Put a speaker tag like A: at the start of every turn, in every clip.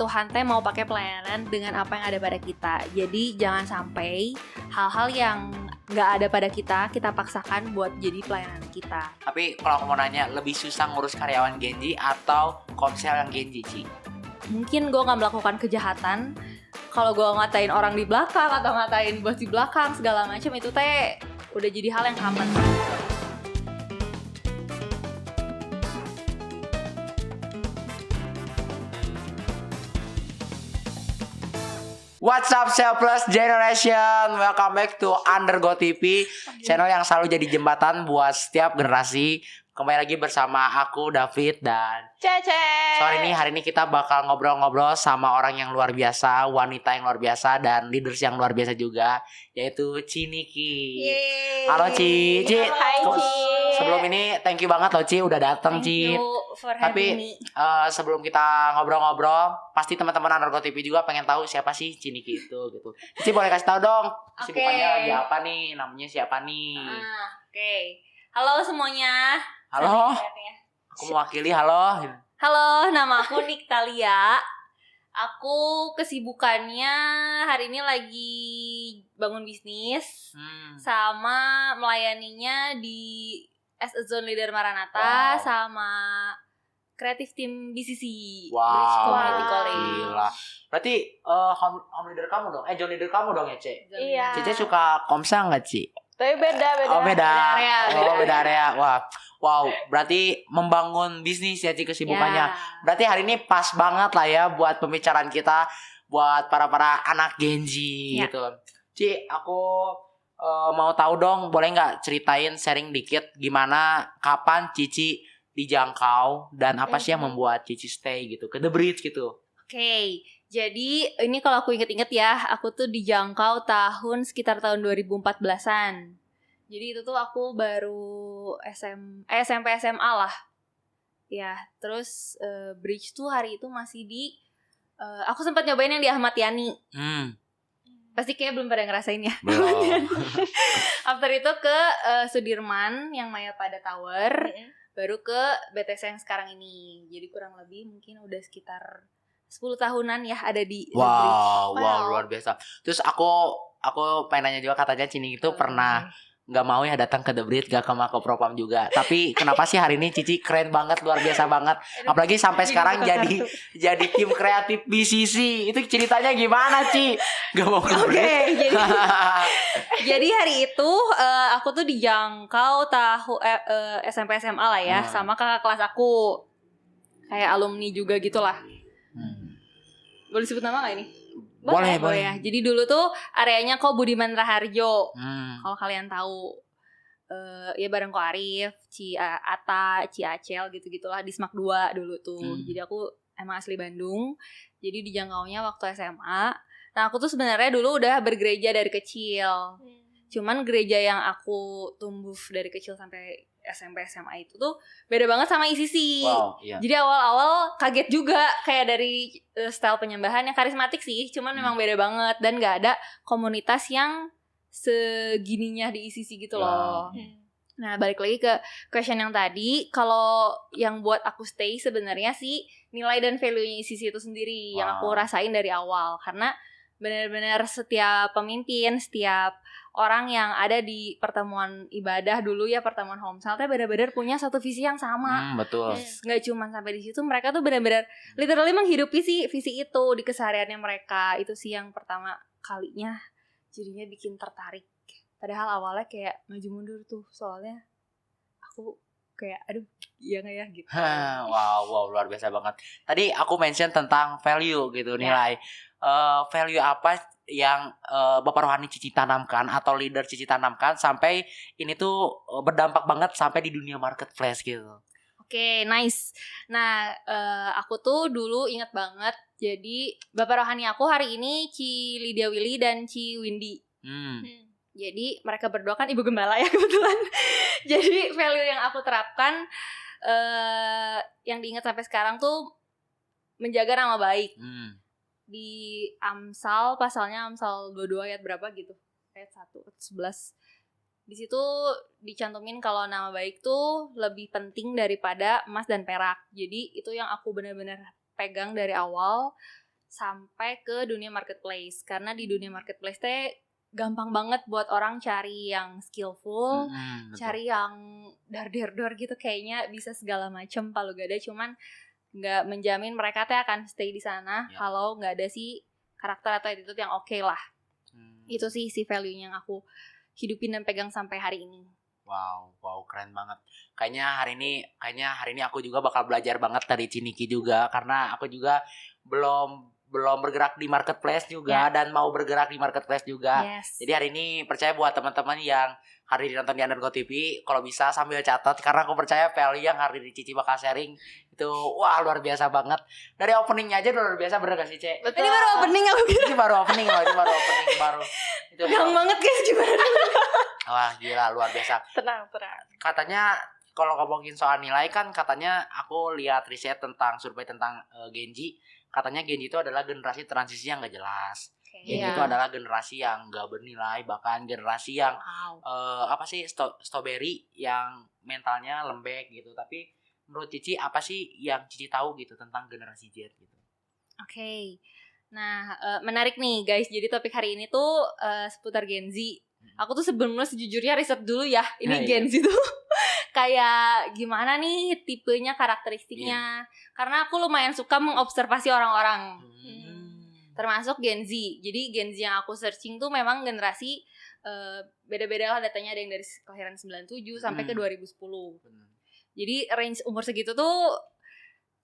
A: Tuhan teh mau pakai pelayanan dengan apa yang ada pada kita. Jadi jangan sampai hal-hal yang nggak ada pada kita paksakan buat jadi pelayanan kita.
B: Tapi kalau aku mau nanya, lebih susah ngurus karyawan Genji atau komsel yang Genji, Ci?
A: Mungkin gue nggak melakukan kejahatan. Kalau gue ngatain orang di belakang atau ngatain bos di belakang segala macam, itu teh udah jadi hal yang common.
B: What's up Selfless Generation, welcome back to Undergo TV, channel yang selalu jadi jembatan buat setiap generasi. Kembali lagi bersama aku David dan
A: Cece.
B: hari ini kita bakal ngobrol-ngobrol sama orang yang luar biasa, wanita yang luar biasa, dan leaders yang luar biasa juga, yaitu Ci Niki.
A: Yeay.
B: Halo Ci.
A: Hai Ci.
B: Sebelum ini thank you banget loh Ci udah datang Ci.
A: Thank you for having me.
B: Sebelum kita ngobrol-ngobrol, pasti teman-teman Undergo TV juga pengen tahu siapa sih Ci Niki itu gitu. Ci boleh kasih tahu dong, kesibukannya lagi apa nih, namanya siapa nih?
A: Oke. Halo semuanya.
B: Halo. Aku mewakili halo.
A: Halo, nama aku Niktalia. Aku kesibukannya hari ini lagi bangun bisnis sama melayaninya di as a zone leader Maranatha sama kreatif tim BCC, Bridge Community College.
B: Gila. Berarti home leader kamu dong, zone leader kamu dong ya, Ce?
C: Iya.
B: Cece suka komsel nggak, Ci?
C: Tapi beda.
B: Oh beda
A: Beda
B: area. Wow, berarti membangun bisnis ya Ci kesibukannya.
A: Ya.
B: Berarti hari ini pas banget lah ya buat pembicaraan kita buat para anak Genji
A: Ya.
B: gitu. Ci, aku mau tahu dong, boleh nggak ceritain sharing dikit gimana, kapan Cici dijangkau dan apa sih yang membuat Cici stay gitu ke The Bridge gitu?
A: Oke, jadi ini kalau aku inget-inget ya, aku tuh dijangkau sekitar tahun 2014-an. Jadi itu tuh aku baru SMP SMA lah. Ya, terus Bridge tuh hari itu masih di aku sempat nyobain yang di Ahmad Yani. Pasti kayak belum pada ngerasain ya.
B: Belum.
A: After itu ke Sudirman yang Maya pada Tower, baru ke BTS yang sekarang ini. Jadi kurang lebih mungkin udah sekitar 10 tahunan ya ada di The Bridge.
B: Wow, luar biasa. Terus aku pengen nanya juga, katanya Cini itu pernah nggak mau ya datang ke The Bridge, gak ke Mako Propam juga. Tapi kenapa sih hari ini Cici keren banget, luar biasa banget. Apalagi sampai sekarang jadi tim kreatif BCC. Itu ceritanya gimana, Ci? Gak mau ke The Bridge.
A: Jadi hari itu aku tuh dijangkau SMP SMA lah ya, sama kakak kelas aku. Kayak alumni juga gitulah. Boleh sebut nama gak ini?
B: Boleh.
A: Ya. Jadi dulu tuh areanya kok Budiman Raharjo. Kalau kalian tahu, ya bareng Ko Arif, Ci Ata, Ci Acel gitu-gitulah di Smak 2 dulu tuh. Jadi aku emang asli Bandung. Jadi dijangkaunya waktu SMA. Nah aku tuh sebenarnya dulu udah bergereja dari kecil. Cuman gereja yang aku tumbuh dari kecil sampai SMP SMA itu tuh beda banget sama ICC.
B: Wow, iya.
A: Jadi awal-awal kaget juga, kayak dari style penyembahan yang karismatik sih, cuman memang beda banget dan gak ada komunitas yang segininya di ICC gitu loh. Nah balik lagi ke question yang tadi, kalau yang buat aku stay sebenarnya sih nilai dan value-nya ICC itu sendiri yang aku rasain dari awal. Karena benar-benar setiap pemimpin, setiap orang yang ada di pertemuan ibadah dulu ya, pertemuan homeschool tuh benar-benar punya satu visi yang sama.
B: Betul.
A: Nggak cuma sampai di situ, mereka tuh benar-benar literally menghidupi sih visi itu di kesehariannya mereka. Itu sih yang pertama kalinya jadinya bikin tertarik. Padahal awalnya kayak maju mundur tuh, soalnya aku kayak aduh iya nggak ya gitu.
B: Wow, luar biasa banget. Tadi aku mention tentang value gitu, nilai. Value apa yang Bapak Rohani Cici tanamkan atau leader Cici tanamkan sampai ini tuh berdampak banget sampai di dunia marketplace gitu.
A: Oke, nice. Nah, aku tuh dulu ingat banget. Jadi Bapak Rohani aku hari ini Ci Lydia Willy dan Ci Windy. Jadi mereka berdua kan ibu gembala ya kebetulan. Jadi value yang aku terapkan yang diingat sampai sekarang tuh menjaga nama baik. Di Amsal, pasalnya Amsal 22 ayat berapa gitu, ayat 1, ayat 11. Di situ dicantumin kalau nama baik tuh lebih penting daripada emas dan perak. Jadi itu yang aku benar-benar pegang dari awal. sampai ke dunia marketplace. Karena di dunia marketplace teh gampang banget buat orang cari yang skillful, cari yang dar-dar gitu, kayaknya bisa segala macam palu gada, cuman nggak menjamin mereka teh akan stay di sana kalau nggak ada si karakter atau attitude yang oke lah. Itu sih si value-nya yang aku hidupin dan pegang sampai hari ini.
B: Wow, keren banget. Kayaknya hari ini aku juga bakal belajar banget dari Ciniki juga, karena aku juga belum bergerak di marketplace juga dan mau bergerak di marketplace juga. Jadi hari ini percaya buat teman-teman yang hari ini nonton di Undergo TV, kalau bisa sambil catat, karena aku percaya value yang hari ini Cici bakal sharing itu wah luar biasa banget. Dari openingnya aja luar biasa, bener gak sih, Ce?
A: Betul. Ini baru opening aku kira.
B: Ini baru opening itu
A: Gang banget guys, gimana?
B: Wah gila, luar biasa.
A: Tenang.
B: Katanya kalau ngomongin soal nilai kan, katanya aku lihat riset tentang survei tentang Genji. Katanya Genji itu adalah generasi transisi yang gak jelas. Genji itu adalah generasi yang gak bernilai, bahkan generasi yang strawberry yang mentalnya lembek gitu. Tapi menurut Cici apa sih yang Cici tahu gitu tentang generasi Z gitu?
A: Oke. Nah, menarik nih guys. Jadi topik hari ini tuh seputar Gen Z. Aku tuh sebelumnya sejujurnya riset dulu ya. Ini Gen Z tuh kayak gimana nih tipenya, karakteristiknya. Karena aku lumayan suka mengobservasi orang-orang. Termasuk Gen Z. Jadi Gen Z yang aku searching tuh memang generasi beda-beda lah datanya. Ada yang dari kelahiran 97 sampai ke 2010. Jadi range umur segitu tuh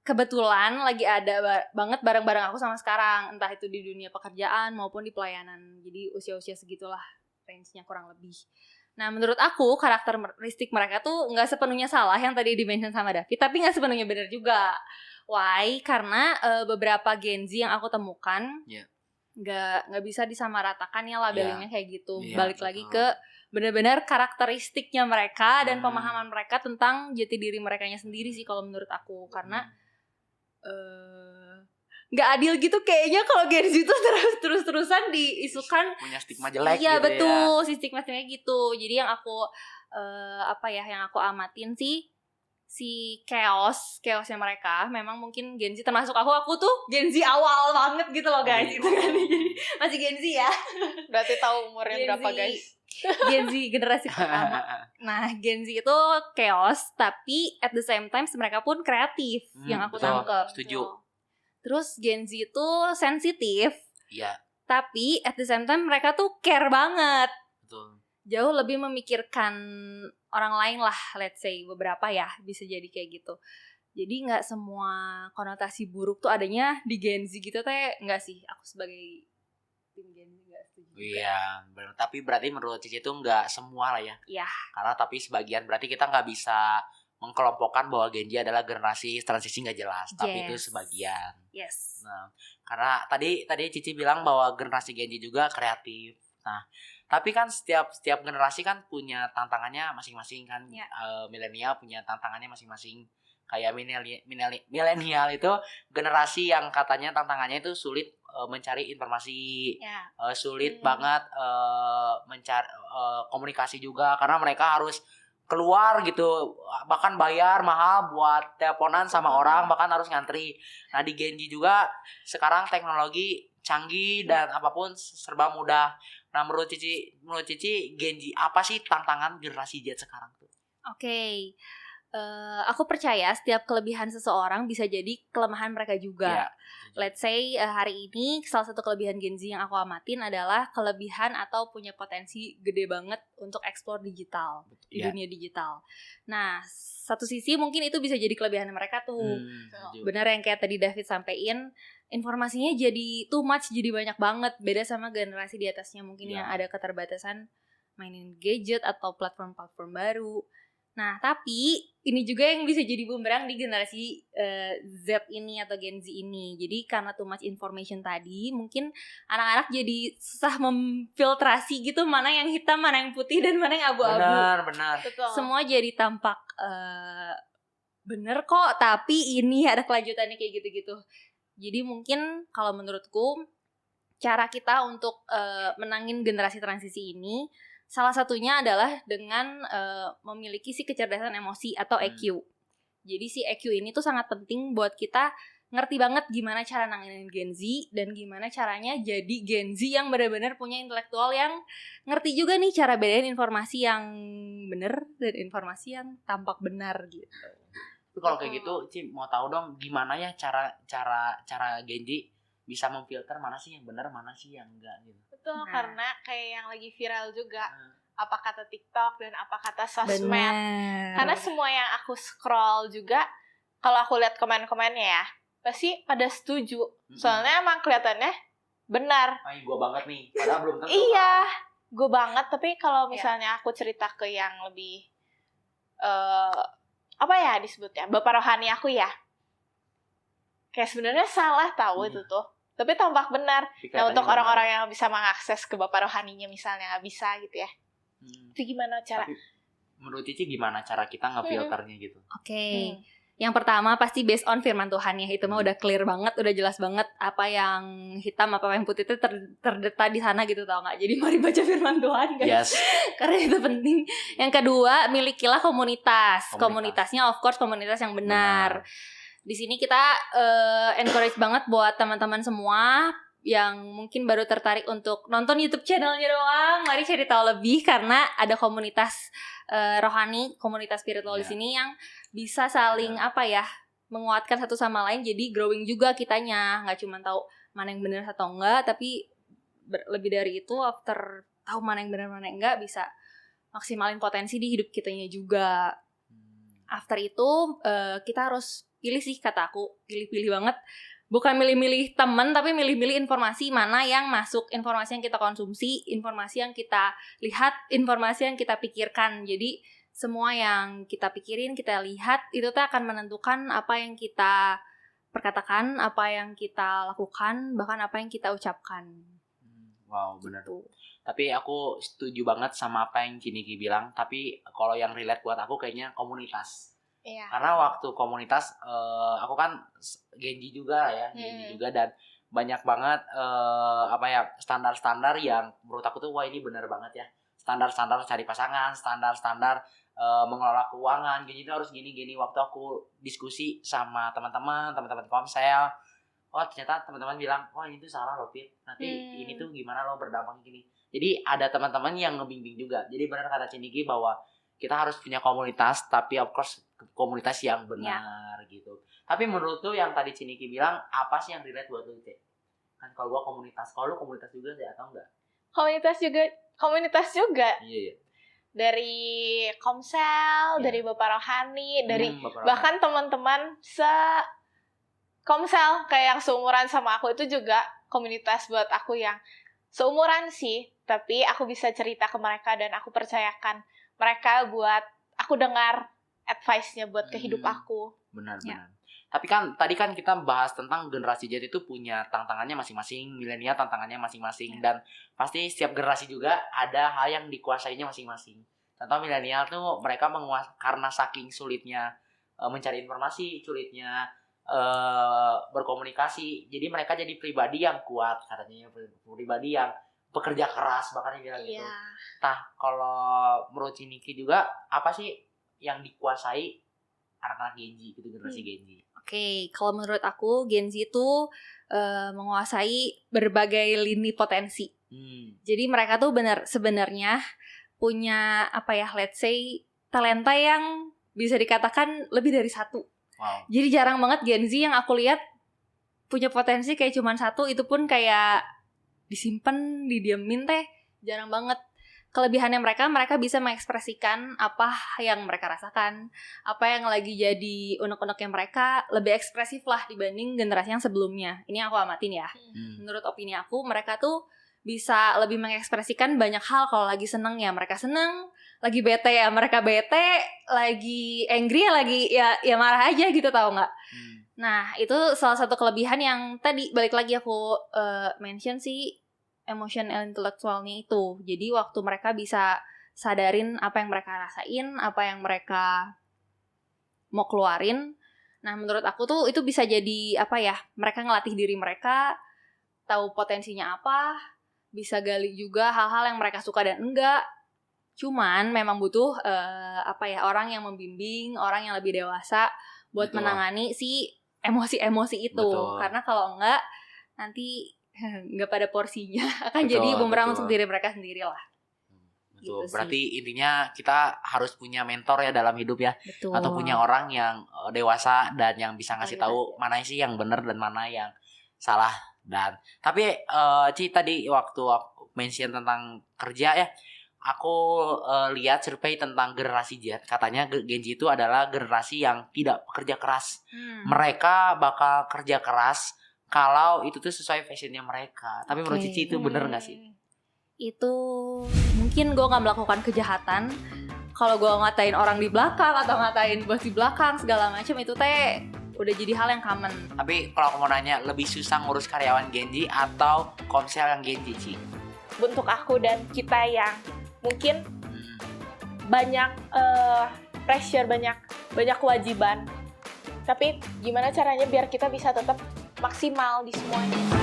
A: kebetulan lagi ada banget bareng-bareng aku sama sekarang. Entah itu di dunia pekerjaan maupun di pelayanan. Jadi usia-usia segitulah range-nya kurang lebih. Nah, menurut aku karakteristik mereka tuh nggak sepenuhnya salah yang tadi di-mention sama David, tapi nggak sepenuhnya benar juga. Why? Karena beberapa Gen Z yang aku temukan nggak bisa disamaratakan ya labelingnya kayak gitu. Balik lagi ke benar-benar karakteristiknya mereka dan pemahaman mereka tentang jati diri merekanya sendiri sih kalau menurut aku. Karena nggak adil gitu kayaknya kalau Gen Z itu terus-terusan diisukan
B: punya stigma jelek
A: gitu. Iya betul,
B: ya.
A: si stigma-stigma gitu. Jadi yang aku yang aku amatin sih si chaosnya mereka. Memang mungkin Gen Z termasuk aku tuh Gen Z awal banget gitu loh guys. Itu kan jadi masih Gen Z ya.
C: Berarti tahu umurnya berapa guys?
A: Gen Z generasi pertama. Nah, Gen Z itu chaos tapi at the same time mereka pun kreatif yang aku tangkap.
B: Setuju.
A: Terus Gen Z itu sensitif.
B: Iya.
A: Tapi at the same time mereka tuh care banget.
B: Betul.
A: Jauh lebih memikirkan orang lain lah, let's say beberapa ya bisa jadi kayak gitu. Jadi nggak semua konotasi buruk tuh adanya di Gen Z gitu teh, nggak sih. Aku sebagai tim Gen Z nggak setuju.
B: Iya, benar. Tapi berarti menurut Cici itu nggak semua lah ya.
A: Iya.
B: Karena tapi sebagian, berarti kita nggak bisa mengkelompokkan bahwa Gen Z adalah generasi transisi nggak jelas, tapi itu sebagian.
A: Yes.
B: Nah, karena tadi Cici bilang bahwa generasi Gen Z juga kreatif. Nah, tapi kan setiap generasi kan punya tantangannya masing-masing kan. Milenial punya tantangannya masing-masing. Kayak milenial itu generasi yang katanya tantangannya itu sulit mencari informasi, sulit banget mencari komunikasi juga, karena mereka harus keluar gitu, bahkan bayar mahal buat teleponan sama orang, bahkan harus ngantri. Nah di Gen Z juga sekarang teknologi canggih dan apapun serba mudah. Nah menurut Cici Gen Z apa sih tantangan generasi Z sekarang tuh?
A: Oke. Aku percaya setiap kelebihan seseorang bisa jadi kelemahan mereka juga. Let's say hari ini salah satu kelebihan Gen Z yang aku amatin adalah kelebihan atau punya potensi gede banget untuk explore digital di dunia digital. Nah, satu sisi mungkin itu bisa jadi kelebihan mereka tuh. Benar yang kayak tadi David sampein, informasinya jadi too much, jadi banyak banget. Beda sama generasi di atasnya mungkin yang ada keterbatasan mainin gadget atau platform-platform baru. Nah, tapi ini juga yang bisa jadi bumerang di generasi Z ini atau Gen Z ini. Jadi karena too much information tadi, mungkin anak-anak jadi susah memfiltrasi gitu mana yang hitam, mana yang putih, dan mana yang abu-abu.
B: Benar.
A: Semua jadi tampak bener kok, tapi ini ada kelanjutannya kayak gitu-gitu. Jadi mungkin kalau menurutku cara kita untuk menangin generasi transisi ini salah satunya adalah dengan memiliki si kecerdasan emosi atau EQ. Jadi si EQ ini tuh sangat penting buat kita ngerti banget gimana cara nanganin Gen Z dan gimana caranya jadi Gen Z yang benar-benar punya intelektual yang ngerti juga nih cara bedain informasi yang benar dan informasi yang tampak benar gitu.
B: Tapi kalau kayak gitu, Ci mau tahu dong gimana ya cara Gen Z bisa memfilter mana sih yang benar, mana sih yang enggak gitu.
C: Betul, karena kayak yang lagi viral juga, apa kata TikTok dan apa kata sosmed. Karena semua yang aku scroll juga, kalau aku lihat komen-komennya ya, pasti pada setuju. Soalnya emang kelihatannya benar.
B: Ay, gue banget nih, padahal belum tentu.
C: Iya, gue banget. Tapi kalau misalnya aku cerita ke yang lebih apa ya disebutnya, bapak rohani aku ya, kayak sebenarnya salah tahu itu tuh, tapi tampak benar. Nah, untuk orang-orang yang bisa mengakses ke bapak rohaninya misalnya nggak bisa gitu ya, itu gimana cara?
B: Tapi menurut Cici gimana cara kita ngefilternya gitu?
A: Oke. Yang pertama pasti based on firman Tuhan ya. Itu mah udah clear banget, udah jelas banget apa yang hitam, apa yang putih itu terdeta di sana gitu, tau gak? Jadi mari baca firman Tuhan guys. Karena itu penting. Yang kedua, milikilah komunitas. Komunitasnya of course komunitas yang benar. Di sini kita encourage banget buat teman-teman semua yang mungkin baru tertarik untuk nonton YouTube channelnya doang, mari cari tahu lebih karena ada komunitas rohani, komunitas spiritual di sini yang bisa saling menguatkan satu sama lain, jadi growing juga kitanya, nggak cuma tahu mana yang benar atau enggak, tapi lebih dari itu after tahu mana yang benar mana yang enggak bisa maksimalin potensi di hidup kitanya juga. After itu kita harus pilih sih, kata aku pilih-pilih banget. Bukan milih-milih teman, tapi milih-milih informasi mana yang masuk, informasi yang kita konsumsi, informasi yang kita lihat, informasi yang kita pikirkan. Jadi semua yang kita pikirin, kita lihat, itu tuh akan menentukan apa yang kita perkatakan, apa yang kita lakukan, bahkan apa yang kita ucapkan.
B: Wow, benar. Tapi aku setuju banget sama apa yang Ciniki bilang. Tapi kalau yang relate buat aku kayaknya komunitas. Karena waktu komunitas aku kan Genji juga ya, Genji juga, dan banyak banget standar-standar yang menurut aku tuh wah ini benar banget ya. Standar-standar cari pasangan, standar-standar mengelola keuangan, Genji itu harus gini-gini. Waktu aku diskusi sama teman-teman Komsel, oh ternyata teman-teman bilang, wah ini tuh salah loh Fit, nanti ini tuh gimana lo berdampak gini. Jadi ada teman-teman yang ngebimbing juga. Jadi benar kata Ciniki bahwa kita harus punya komunitas, tapi of course komunitas yang benar gitu. Tapi menurut tuh yang tadi Ciniki bilang, apa sih yang relate buat lu, Cek? Kan kalau gua komunitas, kalau lu komunitas juga sih atau enggak?
C: Komunitas juga.
B: Iya.
C: Dari Komsel, dari Bapak Rohani, dari bahkan teman-teman Komsel kayak yang seumuran sama aku itu juga komunitas buat aku yang seumuran sih, tapi aku bisa cerita ke mereka dan aku percayakan mereka buat aku dengar advice-nya buat kehidup aku.
B: Benar. Tapi kan tadi kan kita bahas tentang generasi Z itu punya tantangannya masing-masing, milenial tantangannya masing-masing, dan pasti setiap generasi juga ada hal yang dikuasainya masing-masing. Contoh milenial tuh mereka karena saking sulitnya mencari informasi, sulitnya berkomunikasi, jadi mereka jadi pribadi yang kuat, katanya pribadi yang pekerja keras bahkan yang bilang gitu. Nah, kalau menurut Ciniki juga apa sih yang dikuasai anak-anak Gen Z gitu, generasi Gen Z?
A: Oke, kalau menurut aku Gen Z itu menguasai berbagai lini potensi. Jadi mereka tuh sebenarnya punya let's say talenta yang bisa dikatakan lebih dari satu.
B: Wow.
A: Jadi jarang banget Gen Z yang aku lihat punya potensi kayak cuman satu, itu pun kayak disimpan, didiemin jarang banget. Kelebihannya mereka bisa mengekspresikan apa yang mereka rasakan, apa yang lagi jadi unek-uneknya mereka, lebih ekspresif lah dibanding generasi yang sebelumnya. Ini aku amatin ya. Menurut opini aku, mereka tuh bisa lebih mengekspresikan banyak hal. Kalau lagi seneng ya mereka seneng, lagi bete ya mereka bete, lagi angry ya lagi ya marah aja gitu, tau nggak? Nah, itu salah satu kelebihan yang tadi balik lagi aku mention sih, emotional intellectualnya itu. Jadi waktu mereka bisa sadarin apa yang mereka rasain, apa yang mereka mau keluarin. Nah, menurut aku tuh itu bisa jadi mereka ngelatih diri mereka, tahu potensinya apa, bisa gali juga hal-hal yang mereka suka dan enggak. Cuman memang butuh orang yang membimbing, orang yang lebih dewasa buat menangani si emosi-emosi itu.
B: Betul.
A: Karena kalau enggak nanti nggak pada porsinya akan
B: Betul,
A: jadi bumerang
B: betul.
A: untuk diri mereka sendiri lah.
B: Betul.
A: Gitu
B: Berarti intinya kita harus punya mentor ya dalam hidup ya.
A: Betul.
B: Atau punya orang yang dewasa dan yang bisa ngasih tahu mana sih yang benar dan mana yang salah. Dan tapi Ci tadi waktu aku mention tentang kerja ya, aku lihat survei tentang generasi Z. Katanya Gen Z itu adalah generasi yang tidak bekerja keras. Mereka bakal kerja keras kalau itu tuh sesuai fashionnya mereka. Tapi menurut Cici itu bener gak sih?
A: Itu mungkin gue gak melakukan kejahatan. Kalau gue ngatain orang di belakang atau ngatain bos di belakang segala macam, itu teh udah jadi hal yang common.
B: Tapi kalau aku mau nanya, lebih susah ngurus karyawan Gen Z atau komsel yang Gen Z, Ci?
C: Untuk aku dan kita yang mungkin banyak pressure, banyak kewajiban. Tapi gimana caranya biar kita bisa tetap maksimal di semuanya.